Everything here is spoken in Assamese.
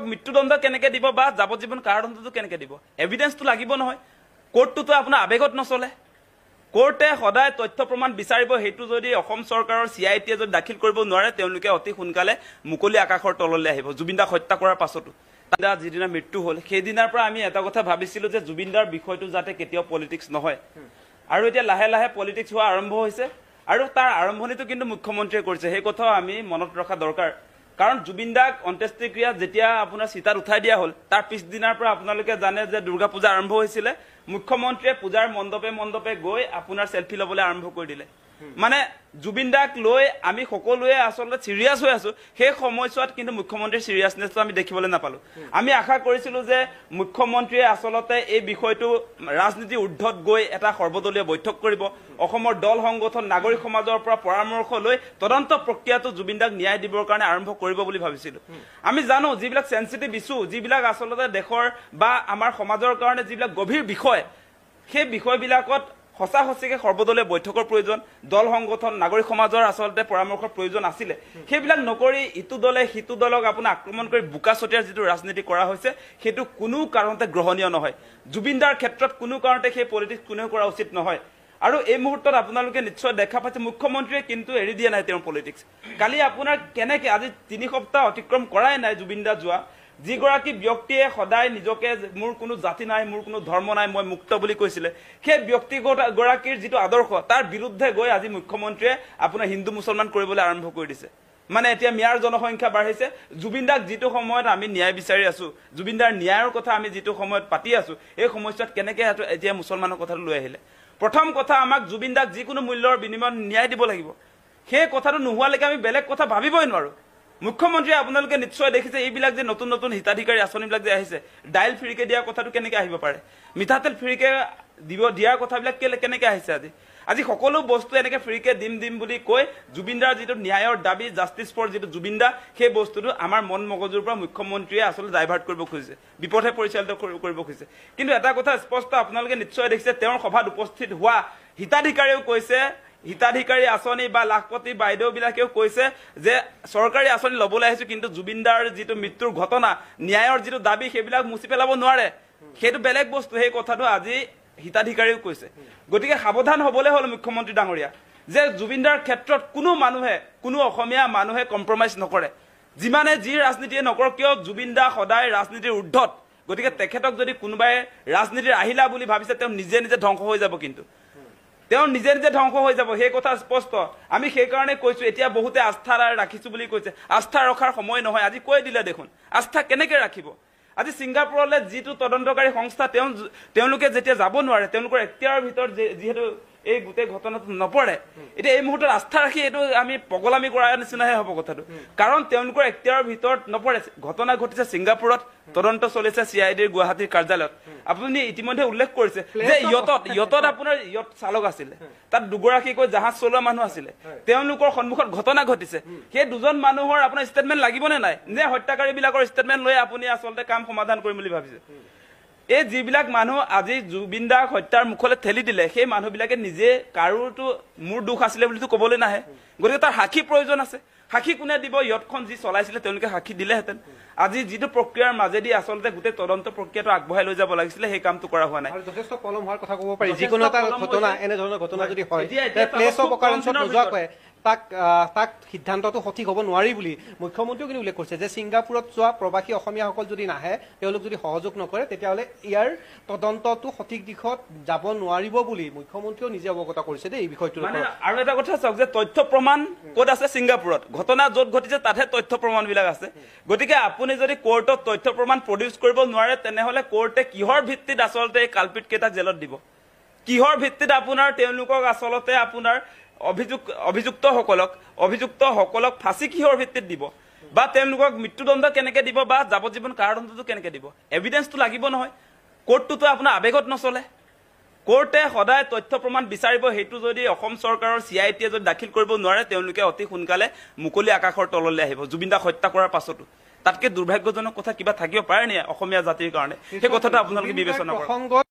মৃত্যুদণ্ড কেনেকে দিব বা যাৱজ্জীৱন কাৰাদণ্ডটো কেনেকে দিব এভিডেন্সটো লাগিব নহয় কোৰ্টটো আপোনাৰ আবেগত নচলে কোৰ্টে সদায় তথ্য প্ৰমাণ বিচাৰিব হেতু যদি অসম চৰকাৰৰ সিআইটিয়ে যদি দাখিল কৰিব নোৱাৰে তেওঁলোকে অতি সোনকালে মুকলি আকাশৰ তললৈ আহিব জুবিনদাক হত্যা কৰাৰ পাছতো যিদিনা মৃত্যু হ'ল সেইদিনাৰ পৰা আমি এটা কথা ভাবিছিলো যে জুবিনদাৰ বিষয়টো যাতে কেতিয়াও পলিটিক্স নহয় আৰু এতিয়া লাহে লাহে পলিটিক্স হোৱা আৰম্ভ হৈছে আৰু তাৰ আৰম্ভণিটো কিন্তু মুখ্যমন্ত্ৰীয়ে কৰিছে সেই কথাও আমি মনত ৰখা দৰকাৰ কাৰণ জুবিনদাক অন্ত্যেষ্টিক্ৰিয়া যেতিয়া আপোনাৰ চিতাত উঠাই দিয়া হ'ল তাৰ পিছদিনাৰ পৰা আপোনালোকে জানে যে দুৰ্গা পূজা আৰম্ভ হৈছিলে মুখ্যমন্ত্ৰীয়ে পূজাৰ মণ্ডপে মণ্ডপে গৈ আপোনাৰ সেলফি ল'বলৈ আৰম্ভ কৰি দিলে মানে জুবিনদাক লৈ আমি সকলোৱে আসলে সিৰিয়াস হৈ আছো সেই সময়ছোৱাত কিন্তু মুখ্যমন্ত্ৰীৰ সিৰিয়াসনেছটো আমি দেখিবলৈ নাপালো আমি আশা কৰিছিলো যে মুখ্যমন্ত্ৰীয়ে আসলতে এই বিষয়টো ৰাজনীতি উদ্ধত গৈ এটা সৰ্বদলীয় বৈঠক কৰিব অসমৰ দল সংগঠন নাগৰিক সমাজৰ পৰা পৰামৰ্শ লৈ তদন্ত প্ৰক্ৰিয়াটো জুবিনদাক ন্যায় দিবৰ কাৰণে আৰম্ভ কৰিব বুলি ভাবিছিলো আমি জানো যিবিলাক সেনসিটিভ ইস্যু যিবিলাক আসলতে দেশৰ বা আমাৰ সমাজৰ কাৰণে যিবিলাক গভীৰ বিষয় সেই বিষয়বিলাকত সঁচা সঁচিকে সৰ্বদলীয় বৈঠকৰ প্ৰয়োজন দল সংগঠন নাগৰিক সমাজৰ আসলতে পৰামৰ্শৰ প্ৰয়োজন আছিল সেইবিলাক নকৰি ইটো দলে হিতু দলক আপোনাৰ আক্ৰমণ কৰি বুকা ছটিয়াৰ যিটো ৰাজনীতি কৰা হৈছে সেইটো কোনো কাৰণতে গ্ৰহণীয় নহয় জুবিনদাৰ ক্ষেত্ৰত কোনো কাৰণতে সেই পলিটিক্স কোনেও কৰা উচিত নহয় আৰু এই মুহূৰ্তত আপোনালোকে নিশ্চয় দেখা পাইছে মুখ্যমন্ত্ৰীয়ে কিন্তু এৰি দিয়া নাই তেওঁৰ পলিটিক্স কালি আপোনাৰ কেনেকে আজি 3 সপ্তাহ অতিক্ৰম কৰাই নাই জুবিনদা যোৱা যিগৰাকী ব্যক্তিয়ে সদায় নিজকে মোৰ কোনো জাতি নাই মোৰ কোনো ধৰ্ম নাই মই মুক্ত বুলি কৈছিলে সেই ব্যক্তিগত গৰাকীৰ যিটো আদৰ্শ তাৰ বিৰুদ্ধে গৈ আজি মুখ্যমন্ত্ৰীয়ে আপোনাৰ হিন্দু মুছলমান কৰিবলৈ আৰম্ভ কৰি দিছে মানে এতিয়া মিয়াৰ জনসংখ্যা বাঢ়িছে জুবিনদাক যিটো সময়ত আমি ন্যায় বিচাৰি আছো জুবিনদাৰ ন্যায়ৰ কথা আমি যিটো সময়ত পাতি আছো এই সময়ছোৱাত কেনেকে এতিয়া মুছলমানৰ কথাটো লৈ আহিলে প্ৰথম কথা আমাক জুবিনদাক যিকোনো মূল্যৰ বিনিময়ত ন্যায় দিব লাগিব সেই কথাটো নোহোৱালৈকে আমি বেলেগ কথা ভাবিবই নোৱাৰো মুখ্যমন্ত্ৰীয়ে আপোনালোকে নিশ্চয় দেখিছে এইবিলাক যে নতুন নতুন হিতাধিকাৰী আঁচনিবিলাক যে আহিছে ডাইল ফ্ৰীকে দিয়া কথাটো কেনেকে আহিব পাৰে মিঠাতেল ফ্ৰীকে দিব দিয়াৰ কথাবিলাক কেনেকে আহিছে আজি সকলো বস্তু এনেকে ফ্ৰীকে দিম বুলি কৈ জুবিনদাৰ যিটো ন্যায়ৰ দাবী জাষ্টিস ফৰ যিটো জুবিনদা সেই বস্তুটো আমাৰ মন মগজুৰ পৰা মুখ্যমন্ত্ৰীয়ে আসলে ডাইভাৰ্ট কৰিব খুজিছে বিপথে পৰিচালিত কৰিব খুজিছে কিন্তু এটা কথা স্পষ্ট আপোনালোকে নিশ্চয় দেখিছে তেওঁৰ সভাত উপস্থিত হোৱা হিতাধিকাৰীও কৈছে হিতাধিকাৰী আঁচনি বা লাখপতি বাইদেউবিলাকেও কৈছে যে চৰকাৰী আঁচনি ল'বলৈ আহিছো কিন্তু জুবিনদাৰ যিটো মৃত্যুৰ ঘটনা ন্যায়ৰ যিটো দাবী সেইবিলাক মুছি পেলাব নোৱাৰে সেইটো বেলেগ বস্তু সেই কথাটো আজি হিতাধিকাৰীও কৈছে গতিকে সাৱধান হ'বলৈ হ'ল মুখ্যমন্ত্ৰী ডাঙৰীয়া যে জুবিনদাৰ ক্ষেত্ৰত কোনো মানুহে কোনো অসমীয়া মানুহে কম্প্ৰমাইজ নকৰে যিমানে যি ৰাজনীতিয়ে নকৰক কিয় জুবিনদা সদায় ৰাজনীতিৰ ঊৰ্ধত গতিকে তেখেতক যদি কোনোবাই ৰাজনীতিৰ আহিলা বুলি ভাবিছে তেওঁ নিজে নিজে ধ্বংস হৈ যাব কিন্তু তেওঁ নিজে নিজে ধ্বংস হৈ যাব সেই কথা স্পষ্ট আমি সেই কাৰণে কৈছো এতিয়া বহুতে আস্থা ৰাখিছো বুলি কৈছে আস্থা ৰখাৰ সময় নহয় আজি কৈ দিলে দেখোন আস্থা কেনেকে ৰাখিব আজি সিংগাপুৰলৈ যিটো তদন্তকাৰী সংস্থা তেওঁলোকে যেতিয়া যাব নোৱাৰে তেওঁলোকৰ এখতিয়াৰৰ ভিতৰত যিহেতু এই গোটেই ঘটনাটো নপৰে এতিয়া এই মুহূৰ্তত আস্থা ৰাখি এইটো আমি পগলামি কৰাৰ নিচিনাহে হ'ব কথাটো কাৰণ তেওঁলোকৰ এখতিয়াৰৰ ভিতৰত নপৰে ঘটনা ঘটিছে সিংগাপুৰত তদন্ত চলিছে সিআইডিৰ গুৱাহাটীৰ কাৰ্যালয়ত আপুনি ইতিমধ্যে উল্লেখ কৰিছে যে ইয়তত আপোনাৰ ইয়ত চালক আছিলে তাত দুগৰাকীকৈ জাহাজ চলোৱা মানুহ আছিলে তেওঁলোকৰ সন্মুখত ঘটনা ঘটিছে সেই দুজন মানুহৰ আপোনাৰ ষ্টেটমেণ্ট লাগিবনে নাই নে হত্যাকাৰীবিলাকৰ ষ্টেটমেণ্ট লৈ আপুনি আচলতে কাম সমাধান কৰিম বুলি ভাবিছে এই যিবিলাক মানুহ আজি জুবিনদাক হত্যাৰ মুখলৈ ঠেলি দিলে সেই মানুহবিলাকে নিজে কাৰোতো মোৰ দুখ আছিলে বুলিতো ক'বলৈ নাহে গতিকে তাৰ সাক্ষী প্ৰয়োজন আছে সাক্ষী কোনে দিব ইয়তখন যি চলাইছিলে তেওঁলোকে সাক্ষী দিলেহেঁতেন আজি যিটো প্ৰক্ৰিয়াৰ মাজেদি আচলতে গোটেই তদন্ত প্ৰক্ৰিয়াটো আগবঢ়াই লৈ যাব লাগিছিলে সেই কামটো কৰা হোৱা নাই যথেষ্ট পলম হোৱাৰ কথা ক'ব পাৰি যিকোনো এটা ঘটনা এনেধৰণৰ ঘটনা যদি হয় প্লেচ অফ অকাৰেঞ্চত নোযোৱাকৈ তাক সিদ্ধান্তটো সঠিক হ'ব নোৱাৰি বুলি মুখ্যমন্ত্ৰীও কিন্তু উল্লেখ কৰিছে যে ছিংগাপুৰত যোৱা প্ৰবাসী অসমীয়াসকল যদি নাহে তেওঁলোক যদি সহযোগ নকৰে তেতিয়াহ'লে ইয়াৰ তদন্তটো সঠিক দিশত যাব নোৱাৰিব বুলি মুখ্যমন্ত্ৰীও নিজে অৱগত কৰিছে দেই এই বিষয়টোৰ ওপৰত আৰু এটা কথা চাওক যে তথ্য প্ৰমাণ ক'ত আছে ছিংগাপুৰত ঘটনা য'ত ঘটিছে তাতহে তথ্য প্ৰমাণবিলাক আছে গতিকে আপুনি যদি কোৰ্টত তথ্য প্ৰমাণ প্ৰডিউচ কৰিব নোৱাৰে তেনেহ'লে কোৰ্টে কিহৰ ভিত্তিত আচলতে এই কালপিট কেইটাক জেলত দিব কিহৰ ভিত্তিত আপোনাৰ তেওঁলোকক আচলতে আপোনাৰ অভিযুক্তসকলক ফাঁচি কিহৰ ভিত্তিত দিব বা তেওঁলোকক মৃত্যুদণ্ড কেনেকে দিব বা যাৱজ্জীৱন কাৰাদণ্ডটো কেনেকে দিব এভিডেন্সটো লাগিব নহয় কোৰ্টটোতো আপোনাৰ আবেগত নচলে কোৰ্টে সদায় তথ্য প্ৰমাণ বিচাৰিব হেতু যদি অসম চৰকাৰৰ সিআইটিয়ে যদি দাখিল কৰিব নোৱাৰে তেওঁলোকে অতি সোনকালে মুকলি আকাশৰ তললৈ আহিব জুবিনদাক হত্যা কৰাৰ পাছতো তাতকে দুৰ্ভাগ্যজনক কথা কিবা থাকিব পাৰে নে অসমীয়া জাতিৰ কাৰণে সেই কথাটো আপোনালোকে বিবেচনা কৰক